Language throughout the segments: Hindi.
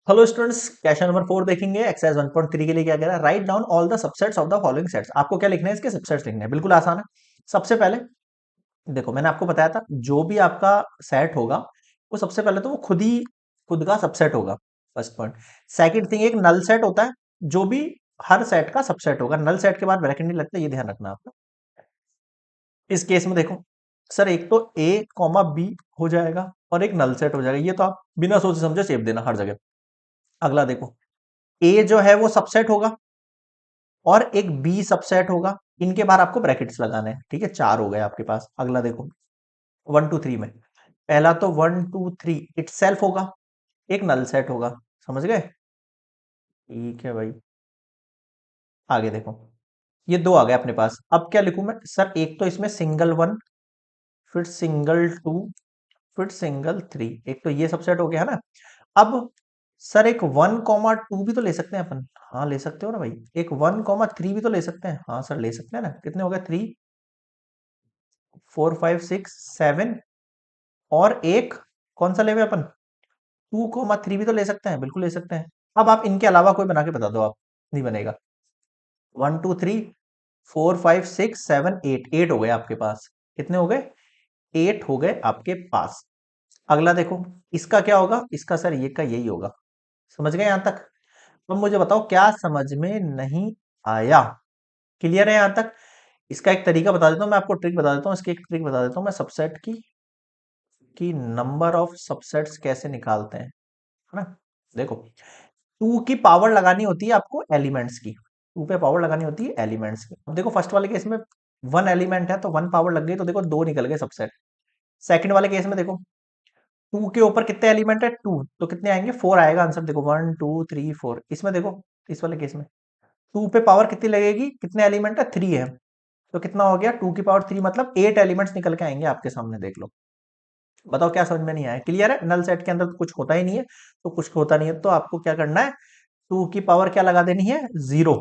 हेलो स्टूडेंट्स, क्वेश्चन नंबर 4 देखेंगे। एक्सरसाइज 1.3 के लिए क्या कह रहा है? Write down all the subsets of the following sets. आपको क्या लिखना है? इसके सबसेट्स लिखने हैं। बिल्कुल आसान है। सबसे पहले देखो, मैंने आपको बताया था जो भी आपका सेट होगा वो सबसे पहले तो वो खुद का सबसेट होगा। First point. सेकंड थिंग, एक नल सेट होता है जो भी हर सेट का सबसेट होगा। नल सेट के बाद ब्रैकेट नहीं लगता, ये ध्यान रखना आपका। इस केस में देखो सर, एक तो ए कॉमा बी हो जाएगा और एक नल सेट हो जाएगा। ये तो आप बिना सोचे समझे सेव देना हर जगह। अगला देखो, ए जो है वो सबसेट होगा और एक बी सबसेट होगा। इनके बाहर आपको ब्रैकेट्स लगाने हैं। ठीक है, चार हो गए आपके पास। अगला देखो, 1 2 3 में पहला तो 1 2 3 इट सेल्फ होगा, एक नल सेट होगा। समझ गए? ठीक है भाई। आगे देखो, ये दो आ गए अपने पास। अब क्या लिखूं मैं? सर एक तो इसमें सिंगल वन, फिर सिंगल टू, फिर सिंगल थ्री। एक तो ये सबसेट हो गया है ना। अब सर एक 1 2 भी तो ले सकते हैं अपन। हाँ ले सकते हो ना भाई। एक 1 3 भी तो ले सकते हैं। हाँ सर ले सकते हैं ना। कितने हो गए? 3 4 5 6 7। और एक कौन सा लेवे अपन? 2 3 भी तो ले सकते हैं। बिल्कुल ले सकते हैं। अब आप इनके अलावा कोई बना के बता दो। आप नहीं बनेगा। 1 2 3 4 5 6 7 8, 8 हो गए आपके पास। कितने हो गए? 8 हो गए आपके पास। अगला देखो, इसका क्या होगा? इसका सर ये का यही होगा। समझ गए यहां तक? अब मुझे बताओ क्या समझ में नहीं आया? क्लियर है यहां तक? इसका एक तरीका बता देता हूं मैं आपको, ट्रिक बता देता हूं। इसकी एक ट्रिक बता देता हूं मैं। सबसेट की कि नंबर ऑफ सबसेट्स कैसे निकालते हैं, है ना? देखो, टू की पावर लगानी होती है आपको एलिमेंट्स की। टू पे पावर लगानी होती है एलिमेंट्स की। अब देखो फर्स्ट वाले केस में वन एलिमेंट है तो वन पावर लग गई, तो देखो दो निकल गए सबसेट। सेकंड वाले केस में देखो, टू के ऊपर कितने एलिमेंट है? टू, तो कितने आएंगे? फोर आएगा आंसर। देखो 1 2 3 4। इसमें देखो, इस वाले केस में टू पे पावर कितनी लगेगी? कितने एलिमेंट है? थ्री है। तो कितना हो गया? 2 की पावर 3, मतलब 8 एलिमेंट्स निकल के आएंगे आपके सामने। देख लो, बताओ क्या समझ में नहीं आया? क्लियर है? नल सेट के अंदर तो कुछ होता ही नहीं है, तो कुछ होता नहीं है तो आपको क्या करना है? 2 की पावर क्या लगा देनी है? जीरो।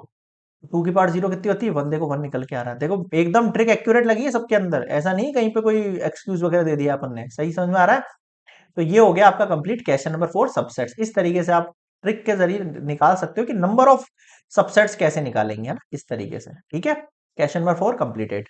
2 की पावर जीरो कितनी होती है? वन। देखो वन निकल के आ रहा है। देखो एकदम ट्रिक एक्यूरेट लगी है सबके अंदर। ऐसा नहीं कहीं पे कोई एक्सक्यूज वगैरह दे दिया अपन ने। सही समझ में आ रहा है? तो ये हो गया आपका कंप्लीट क्वेश्चन नंबर 4, सबसेट्स। इस तरीके से आप ट्रिक के जरिए निकाल सकते हो कि नंबर ऑफ सबसेट्स कैसे निकालेंगे, है ना? इस तरीके से। ठीक है, क्वेश्चन नंबर 4 कंप्लीटेड।